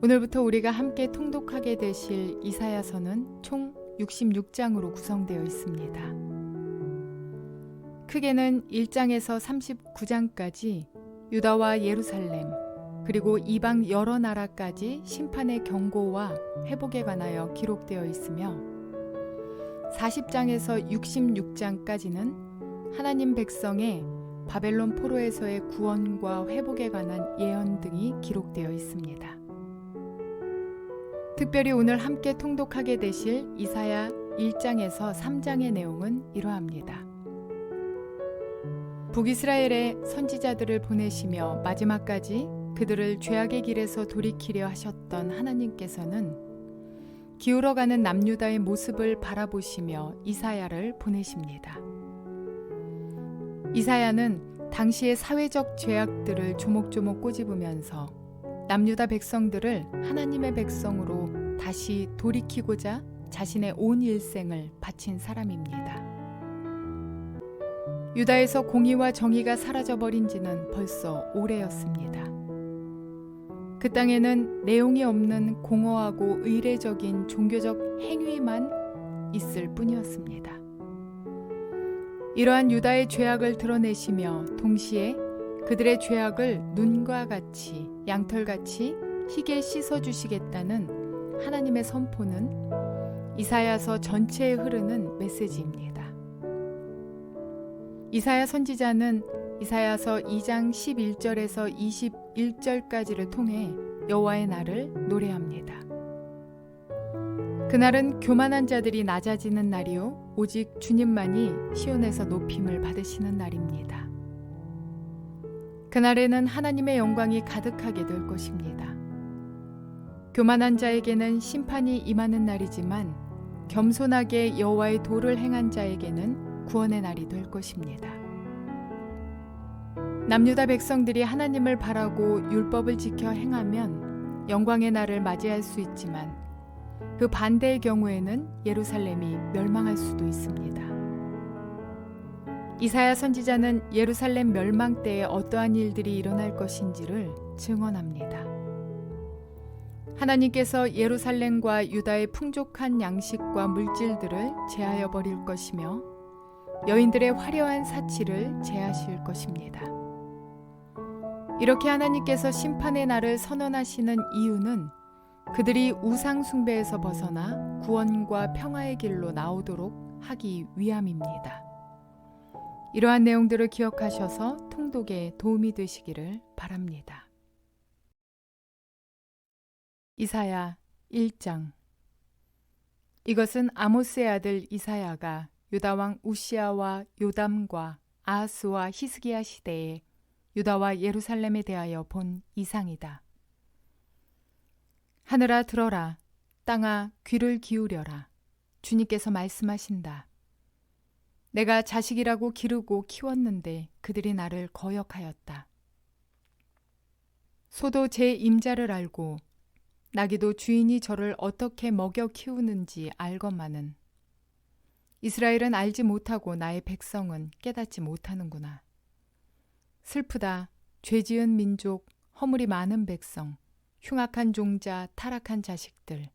오늘부터 우리가 함께 통독하게 되실 이사야서는 총 66장으로 구성되어 있습니다. 크게는 1장에서 39장까지 유다와 예루살렘 그리고 이방 여러 나라까지 심판의 경고와 회복에 관하여 기록되어 있으며 40장에서 66장까지는 하나님 백성의 바벨론 포로에서의 구원과 회복에 관한 예언 등이 기록되어 있습니다. 특별히 오늘 함께 통독하게 되실 이사야 1장에서 3장의 내용은 이러합니다. 북이스라엘의 선지자들을 보내시며 마지막까지 그들을 죄악의 길에서 돌이키려 하셨던 하나님께서는 기울어가는 남유다의 모습을 바라보시며 이사야를 보내십니다. 이사야는 당시의 사회적 죄악들을 조목조목 꼬집으면서 남유다 백성들을 하나님의 백성으로 다시 돌이키고자 자신의 온 일생을 바친 사람입니다. 유다에서 공의와 정의가 사라져버린 지는 벌써 오래였습니다. 그 땅에는 내용이 없는 공허하고 의례적인 종교적 행위만 있을 뿐이었습니다. 이러한 유다의 죄악을 드러내시며 동시에 그들의 죄악을 눈과 같이 양털같이 희게 씻어주시겠다는 하나님의 선포는 이사야서 전체에 흐르는 메시지입니다. 이사야 선지자는 이사야서 2장 11절에서 21절까지를 통해 여호와의 날을 노래합니다. 그날은 교만한 자들이 낮아지는 날이요 오직 주님만이 시온에서 높임을 받으시는 날입니다. 그날에는 하나님의 영광이 가득하게 될 것입니다. 교만한 자에게는 심판이 임하는 날이지만 겸손하게 여호와의 도를 행한 자에게는 구원의 날이 될 것입니다. 남유다 백성들이 하나님을 바라고 율법을 지켜 행하면 영광의 날을 맞이할 수 있지만 그 반대의 경우에는 예루살렘이 멸망할 수도 있습니다. 이사야 선지자는 예루살렘 멸망 때에 어떠한 일들이 일어날 것인지를 증언합니다. 하나님께서 예루살렘과 유다의 풍족한 양식과 물질들을 제하여 버릴 것이며 여인들의 화려한 사치를 제하실 것입니다. 이렇게 하나님께서 심판의 날을 선언하시는 이유는 그들이 우상 숭배에서 벗어나 구원과 평화의 길로 나오도록 하기 위함입니다. 이러한 내용들을 기억하셔서 통독에 도움이 되시기를 바랍니다. 이사야 1장. 이것은 아모스의 아들 이사야가 유다 왕 우시아와 요담과 아하스와 히스기야 시대에 유다와 예루살렘에 대하여 본 이상이다. 하늘아 들어라, 땅아 귀를 기울여라. 주님께서 말씀하신다. 내가 자식이라고 기르고 키웠는데 그들이 나를 거역하였다. 소도 제 임자를 알고 나귀도 주인이 저를 어떻게 먹여 키우는지 알건만은 이스라엘은 알지 못하고 나의 백성은 깨닫지 못하는구나. 슬프다. 죄지은 민족, 허물이 많은 백성, 흉악한 종자, 타락한 자식들.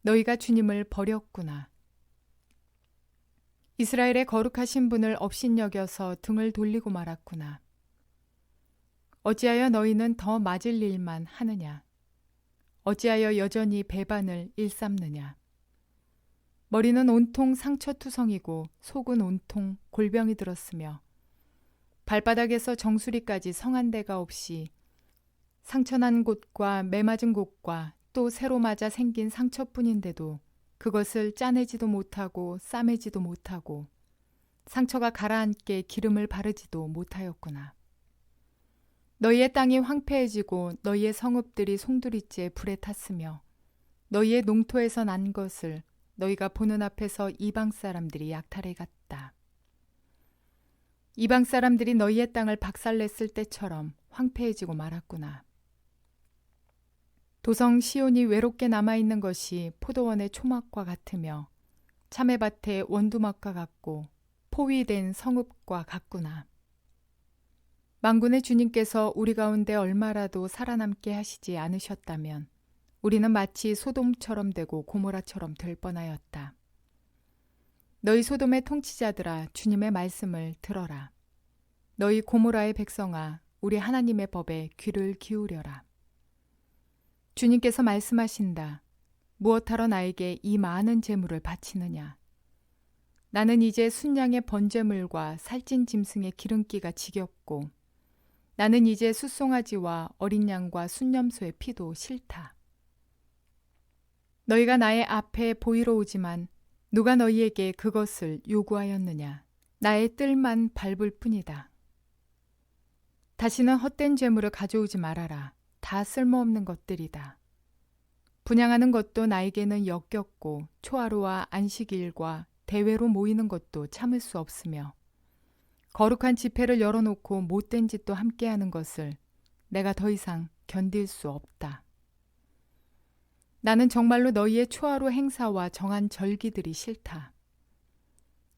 너희가 주님을 버렸구나. 이스라엘의 거룩하신 분을 업신여겨서 등을 돌리고 말았구나. 어찌하여 너희는 더 맞을 일만 하느냐? 어찌하여 여전히 배반을 일삼느냐? 머리는 온통 상처투성이고 속은 온통 골병이 들었으며 발바닥에서 정수리까지 성한 데가 없이 상처난 곳과 매맞은 곳과 또 새로 맞아 생긴 상처뿐인데도 그것을 짜내지도 못하고 싸매지도 못하고 상처가 가라앉게 기름을 바르지도 못하였구나. 너희의 땅이 황폐해지고 너희의 성읍들이 송두리째 불에 탔으며 너희의 농토에서 난 것을 너희가 보는 앞에서 이방 사람들이 약탈해 갔다. 이방 사람들이 너희의 땅을 박살냈을 때처럼 황폐해지고 말았구나. 도성 시온이 외롭게 남아있는 것이 포도원의 초막과 같으며 참외밭의 원두막과 같고 포위된 성읍과 같구나. 만군의 주님께서 우리 가운데 얼마라도 살아남게 하시지 않으셨다면 우리는 마치 소돔처럼 되고 고모라처럼 될 뻔하였다. 너희 소돔의 통치자들아, 주님의 말씀을 들어라. 너희 고모라의 백성아, 우리 하나님의 법에 귀를 기울여라. 주님께서 말씀하신다. 무엇하러 나에게 이 많은 재물을 바치느냐? 나는 이제 순양의 번제물과 살찐 짐승의 기름기가 지겹고 나는 이제 숫송아지와 어린 양과 순념소의 피도 싫다. 너희가 나의 앞에 보이러 오지만 누가 너희에게 그것을 요구하였느냐? 나의 뜰만 밟을 뿐이다. 다시는 헛된 재물을 가져오지 말아라. 다 쓸모없는 것들이다. 분향하는 것도 나에게는 역겹고 초하루와 안식일과 대회로 모이는 것도 참을 수 없으며 거룩한 집회를 열어놓고 못된 짓도 함께하는 것을 내가 더 이상 견딜 수 없다. 나는 정말로 너희의 초하루 행사와 정한 절기들이 싫다.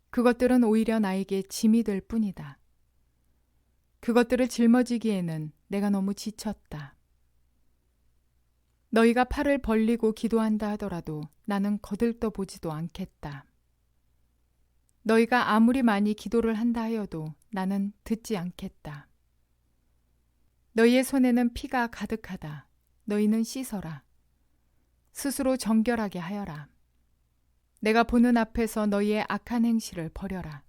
그것들은 오히려 나에게 짐이 될 뿐이다. 그것들을 짊어지기에는 내가 너무 지쳤다. 너희가 팔을 벌리고 기도한다 하더라도 나는 거들떠 보지도 않겠다. 너희가 아무리 많이 기도를 한다 하여도 나는 듣지 않겠다. 너희의 손에는 피가 가득하다. 너희는 씻어라. 스스로 정결하게 하여라. 내가 보는 앞에서 너희의 악한 행실을 버려라.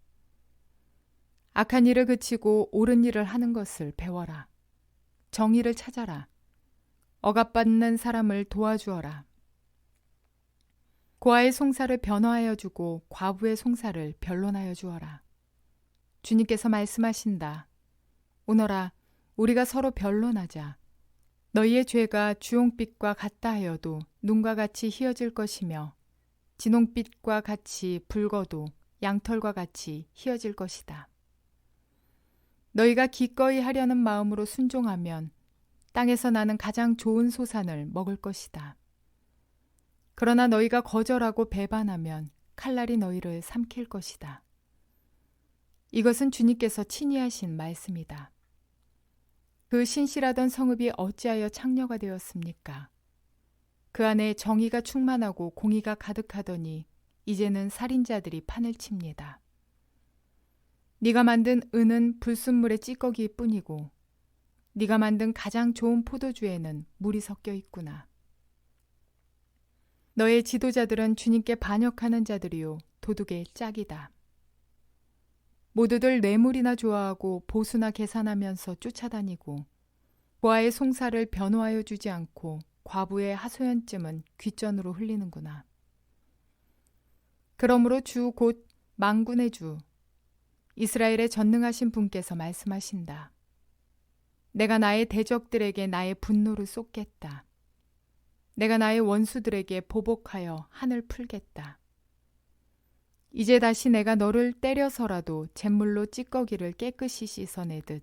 악한 일을 그치고 옳은 일을 하는 것을 배워라. 정의를 찾아라. 억압받는 사람을 도와주어라. 고아의 송사를 변화하여 주고 과부의 송사를 변론하여 주어라. 주님께서 말씀하신다. 오너라, 우리가 서로 변론하자. 너희의 죄가 주홍빛과 같다 하여도 눈과 같이 희어질 것이며 진홍빛과 같이 붉어도 양털과 같이 희어질 것이다. 너희가 기꺼이 하려는 마음으로 순종하면 땅에서 나는 가장 좋은 소산을 먹을 것이다. 그러나 너희가 거절하고 배반하면 칼날이 너희를 삼킬 것이다. 이것은 주님께서 친히 하신 말씀이다. 그 신실하던 성읍이 어찌하여 창녀가 되었습니까? 그 안에 정의가 충만하고 공의가 가득하더니 이제는 살인자들이 판을 칩니다. 네가 만든 은은 불순물의 찌꺼기일 뿐이고 네가 만든 가장 좋은 포도주에는 물이 섞여 있구나. 너의 지도자들은 주님께 반역하는 자들이요 도둑의 짝이다. 모두들 뇌물이나 좋아하고 보수나 계산하면서 쫓아다니고 고아의 송사를 변호하여 주지 않고 과부의 하소연쯤은 귓전으로 흘리는구나. 그러므로 주 곧 만군의 주 이스라엘의 전능하신 분께서 말씀하신다. 내가 나의 대적들에게 나의 분노를 쏟겠다. 내가 나의 원수들에게 보복하여 한을 풀겠다. 이제 다시 내가 너를 때려서라도 잿물로 찌꺼기를 깨끗이 씻어내듯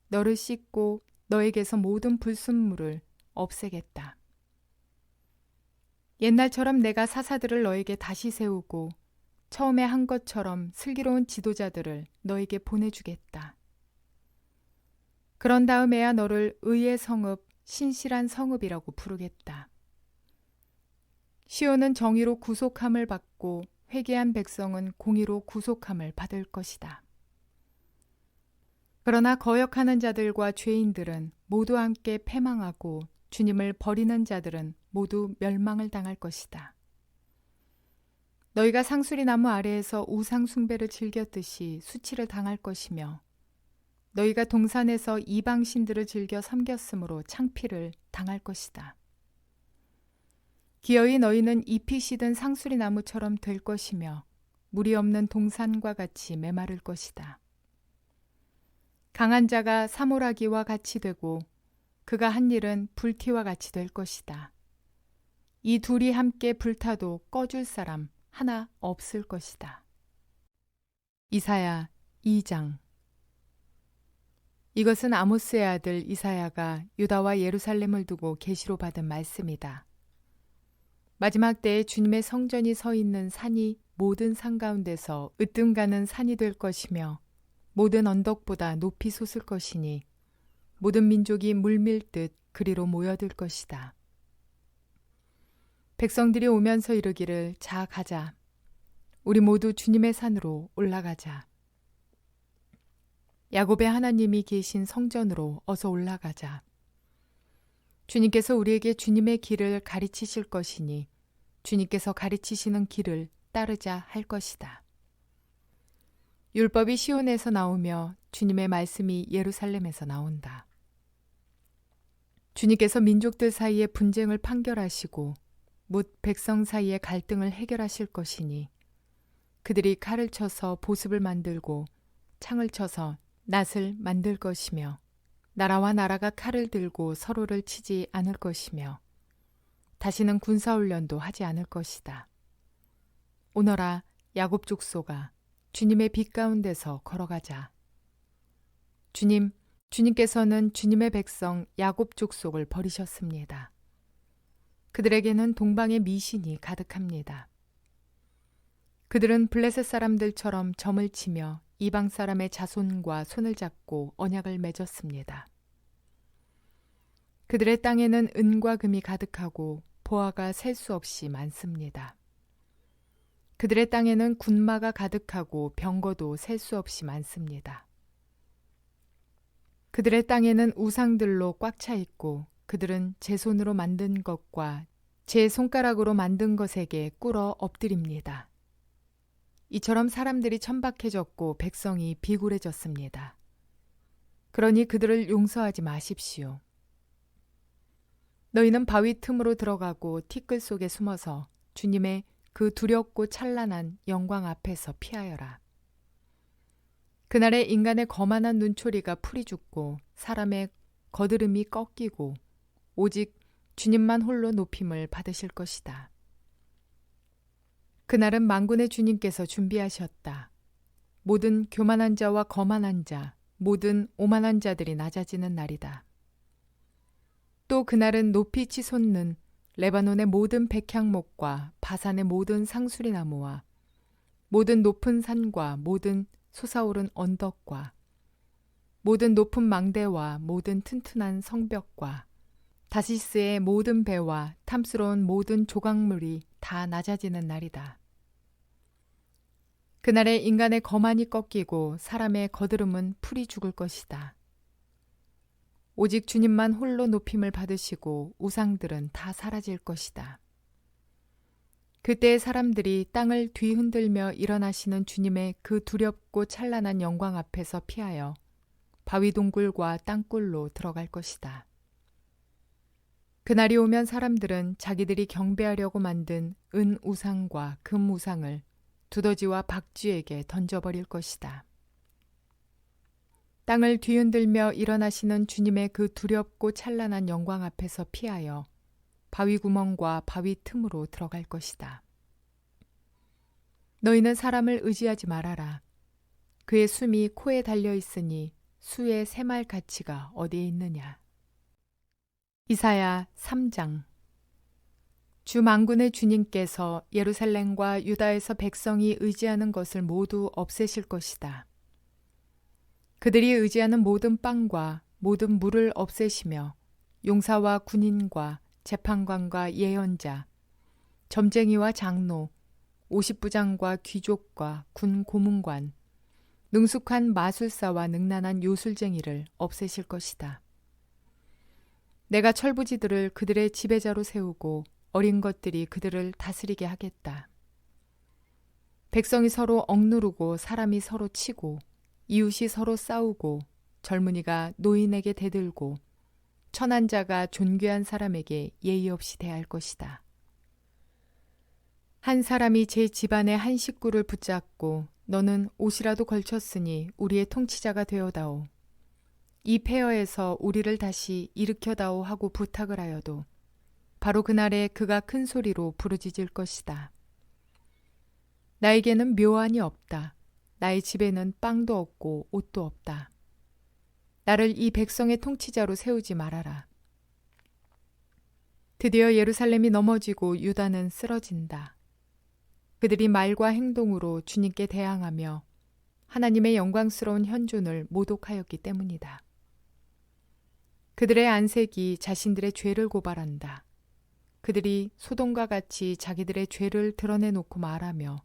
너를 씻고 너에게서 모든 불순물을 없애겠다. 옛날처럼 내가 사사들을 너에게 다시 세우고 처음에 한 것처럼 슬기로운 지도자들을 너에게 보내주겠다. 그런 다음에야 너를 의의 성읍, 신실한 성읍이라고 부르겠다. 시온은 정의로 구속함을 받고 회개한 백성은 공의로 구속함을 받을 것이다. 그러나 거역하는 자들과 죄인들은 모두 함께 패망하고 주님을 버리는 자들은 모두 멸망을 당할 것이다. 너희가 상수리 나무 아래에서 우상 숭배를 즐겼듯이 수치를 당할 것이며 너희가 동산에서 이방 신들을 즐겨 섬겼으므로 창피를 당할 것이다. 기어이 너희는 잎이 시든 상수리 나무처럼 될 것이며 물이 없는 동산과 같이 메마를 것이다. 강한 자가 사모라기와 같이 되고 그가 한 일은 불티와 같이 될 것이다. 이 둘이 함께 불타도 꺼줄 사람 하나 없을 것이다. 이사야 2장. 이것은 아모스의 아들 이사야가 유다와 예루살렘을 두고 계시로 받은 말씀이다. 마지막 때에 주님의 성전이 서 있는 산이 모든 산 가운데서 으뜸가는 산이 될 것이며 모든 언덕보다 높이 솟을 것이니 모든 민족이 물밀듯 그리로 모여들 것이다. 백성들이 오면서 이르기를 자 가자. 우리 모두 주님의 산으로 올라가자. 야곱의 하나님이 계신 성전으로 어서 올라가자. 주님께서 우리에게 주님의 길을 가르치실 것이니 주님께서 가르치시는 길을 따르자 할 것이다. 율법이 시온에서 나오며 주님의 말씀이 예루살렘에서 나온다. 주님께서 민족들 사이의 분쟁을 판결하시고 뭇 백성 사이의 갈등을 해결하실 것이니 그들이 칼을 쳐서 보습을 만들고 창을 쳐서 낫을 만들 것이며 나라와 나라가 칼을 들고 서로를 치지 않을 것이며 다시는 군사훈련도 하지 않을 것이다. 오너라 야곱 족속아 주님의 빛 가운데서 걸어가자. 주님께서는 주님의 백성 야곱 족속을 버리셨습니다. 그들에게는 동방의 미신이 가득합니다. 그들은 블레셋 사람들처럼 점을 치며 이방 사람의 자손과 손을 잡고 언약을 맺었습니다. 그들의 땅에는 은과 금이 가득하고 보화가 셀 수 없이 많습니다. 그들의 땅에는 군마가 가득하고 병거도 셀 수 없이 많습니다. 그들의 땅에는 우상들로 꽉 차 있고 그들은 제 손으로 만든 것과 제 손가락으로 만든 것에게 꿇어 엎드립니다. 이처럼 사람들이 천박해졌고 백성이 비굴해졌습니다. 그러니 그들을 용서하지 마십시오. 너희는 바위 틈으로 들어가고 티끌 속에 숨어서 주님의 그 두렵고 찬란한 영광 앞에서 피하여라. 그날에 인간의 거만한 눈초리가 풀이 죽고 사람의 거드름이 꺾이고 오직 주님만 홀로 높임을 받으실 것이다. 그날은 만군의 주님께서 준비하셨다. 모든 교만한 자와 거만한 자, 모든 오만한 자들이 낮아지는 날이다. 또 그날은 높이 치솟는 레바논의 모든 백향목과 바산의 모든 상수리 나무와 모든 높은 산과 모든 솟아오른 언덕과 모든 높은 망대와 모든 튼튼한 성벽과 다시스의 모든 배와 탐스러운 모든 조각물이 다 낮아지는 날이다. 그날에 인간의 거만이 꺾이고 사람의 거드름은 풀이 죽을 것이다. 오직 주님만 홀로 높임을 받으시고 우상들은 다 사라질 것이다. 그때 사람들이 땅을 뒤흔들며 일어나시는 주님의 그 두렵고 찬란한 영광 앞에서 피하여 바위 동굴과 땅굴로 들어갈 것이다. 그날이 오면 사람들은 자기들이 경배하려고 만든 은 우상과 금 우상을 두더지와 박쥐에게 던져버릴 것이다. 땅을 뒤흔들며 일어나시는 주님의 그 두렵고 찬란한 영광 앞에서 피하여 바위 구멍과 바위 틈으로 들어갈 것이다. 너희는 사람을 의지하지 말아라. 그의 숨이 코에 달려 있으니 수의 새말 가치가 어디에 있느냐. 이사야 3장. 주 만군의 주님께서 예루살렘과 유다에서 백성이 의지하는 것을 모두 없애실 것이다. 그들이 의지하는 모든 빵과 모든 물을 없애시며 용사와 군인과 재판관과 예언자, 점쟁이와 장로, 50부장과 귀족과 군 고문관, 능숙한 마술사와 능란한 요술쟁이를 없애실 것이다. 내가 철부지들을 그들의 지배자로 세우고 어린 것들이 그들을 다스리게 하겠다. 백성이 서로 억누르고 사람이 서로 치고 이웃이 서로 싸우고 젊은이가 노인에게 대들고 천한 자가 존귀한 사람에게 예의 없이 대할 것이다. 한 사람이 제 집안의 한 식구를 붙잡고 너는 옷이라도 걸쳤으니 우리의 통치자가 되어다오. 이 폐허에서 우리를 다시 일으켜다오 하고 부탁을 하여도 바로 그날에 그가 큰 소리로 부르짖을 것이다. 나에게는 묘안이 없다. 나의 집에는 빵도 없고 옷도 없다. 나를 이 백성의 통치자로 세우지 말아라. 드디어 예루살렘이 넘어지고 유다는 쓰러진다. 그들이 말과 행동으로 주님께 대항하며 하나님의 영광스러운 현존을 모독하였기 때문이다. 그들의 안색이 자신들의 죄를 고발한다. 그들이 소돔과 같이 자기들의 죄를 드러내놓고 말하며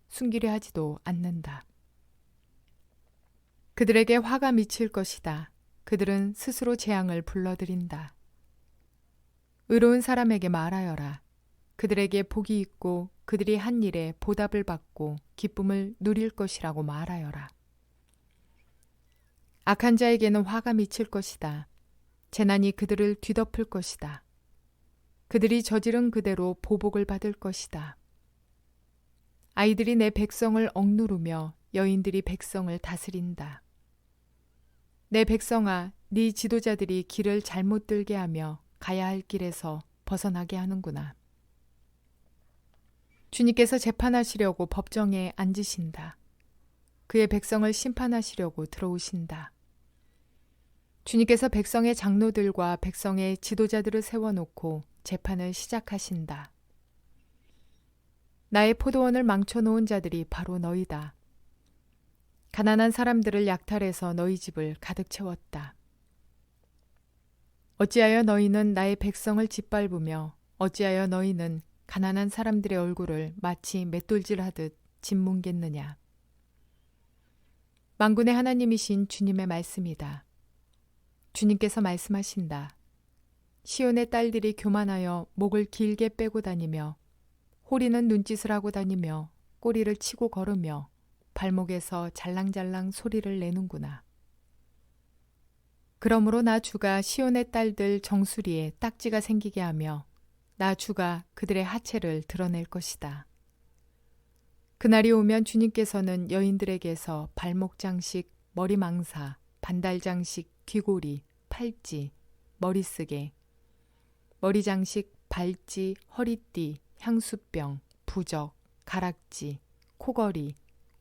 숨기려 하지도 않는다. 그들에게 화가 미칠 것이다. 그들은 스스로 재앙을 불러들인다. 의로운 사람에게 말하여라. 그들에게 복이 있고 그들이 한 일에 보답을 받고 기쁨을 누릴 것이라고 말하여라. 악한 자에게는 화가 미칠 것이다. 재난이 그들을 뒤덮을 것이다. 그들이 저지른 그대로 보복을 받을 것이다. 아이들이 내 백성을 억누르며 여인들이 백성을 다스린다. 내 백성아, 네 지도자들이 길을 잘못 들게 하며 가야 할 길에서 벗어나게 하는구나. 주님께서 재판하시려고 법정에 앉으신다. 그의 백성을 심판하시려고 들어오신다. 주님께서 백성의 장로들과 백성의 지도자들을 세워놓고 재판을 시작하신다. 나의 포도원을 망쳐놓은 자들이 바로 너희다. 가난한 사람들을 약탈해서 너희 집을 가득 채웠다. 어찌하여 너희는 나의 백성을 짓밟으며 어찌하여 너희는 가난한 사람들의 얼굴을 마치 맷돌질하듯 짓뭉갰느냐. 만군의 하나님이신 주님의 말씀이다. 주님께서 말씀하신다. 시온의 딸들이 교만하여 목을 길게 빼고 다니며 호리는 눈짓을 하고 다니며 꼬리를 치고 걸으며 발목에서 잘랑잘랑 소리를 내는구나. 그러므로 나 주가 시온의 딸들 정수리에 딱지가 생기게 하며 나 주가 그들의 하체를 드러낼 것이다. 그날이 오면 주님께서는 여인들에게서 발목 장식, 머리 망사, 반달 장식, 귀고리, 팔찌, 머리쓰개, 머리 장식, 발찌, 허리띠, 향수병, 부적, 가락지, 코걸이,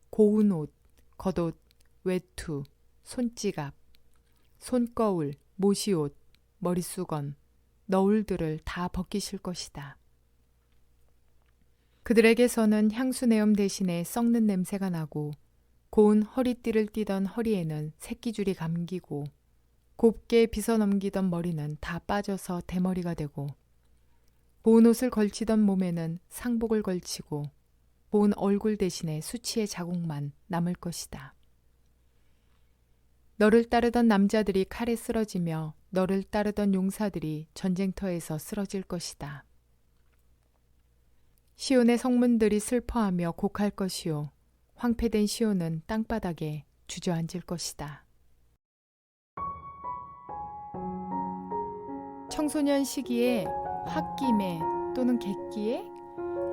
고운 옷, 겉옷, 외투, 손지갑, 손거울, 모시옷, 머리수건, 너울들을 다 벗기실 것이다. 그들에게서는 향수 내음 대신에 썩는 냄새가 나고 고운 허리띠를 띠던 허리에는 새끼줄이 감기고 곱게 빗어넘기던 머리는 다 빠져서 대머리가 되고 고운 옷을 걸치던 몸에는 상복을 걸치고 고운 얼굴 대신에 수치의 자국만 남을 것이다. 너를 따르던 남자들이 칼에 쓰러지며 너를 따르던 용사들이 전쟁터에서 쓰러질 것이다. 시온의 성문들이 슬퍼하며 곡할 것이요 황폐된 시온은 땅바닥에 주저앉을 것이다. 청소년 시기에 홧김에 또는 객기에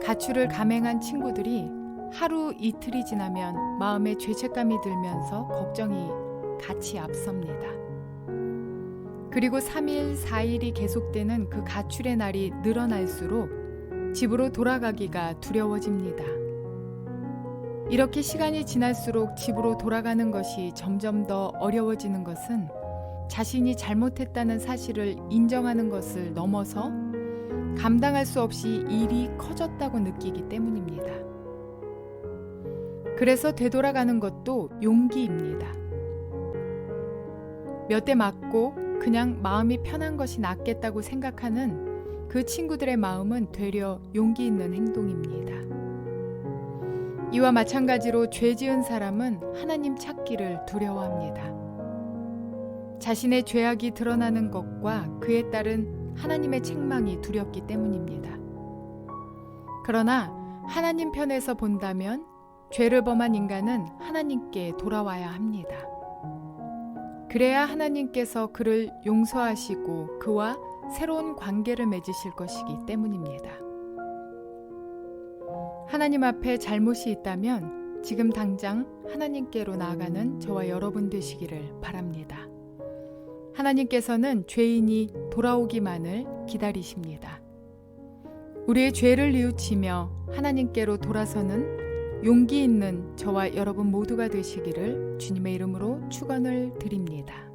가출을 감행한 친구들이 하루 이틀이 지나면 마음에 죄책감이 들면서 걱정이 같이 앞섭니다. 그리고 3일, 4일이 계속되는 그 가출의 날이 늘어날수록 집으로 돌아가기가 두려워집니다. 이렇게 시간이 지날수록 집으로 돌아가는 것이 점점 더 어려워지는 것은 자신이 잘못했다는 사실을 인정하는 것을 넘어서 감당할 수 없이 일이 커졌다고 느끼기 때문입니다. 그래서 되돌아가는 것도 용기입니다. 몇 대 맞고 그냥 마음이 편한 것이 낫겠다고 생각하는 그 친구들의 마음은 되려 용기 있는 행동입니다. 이와 마찬가지로 죄 지은 사람은 하나님 찾기를 두려워합니다. 자신의 죄악이 드러나는 것과 그에 따른 하나님의 책망이 두렵기 때문입니다. 그러나 하나님 편에서 본다면 죄를 범한 인간은 하나님께 돌아와야 합니다. 그래야 하나님께서 그를 용서하시고 그와 새로운 관계를 맺으실 것이기 때문입니다. 하나님 앞에 잘못이 있다면 지금 당장 하나님께로 나아가는 저와 여러분 되시기를 바랍니다. 하나님께서는 죄인이 돌아오기만을 기다리십니다. 우리의 죄를 뉘우치며 하나님께로 돌아서는 용기 있는 저와 여러분 모두가 되시기를 주님의 이름으로 축원을 드립니다.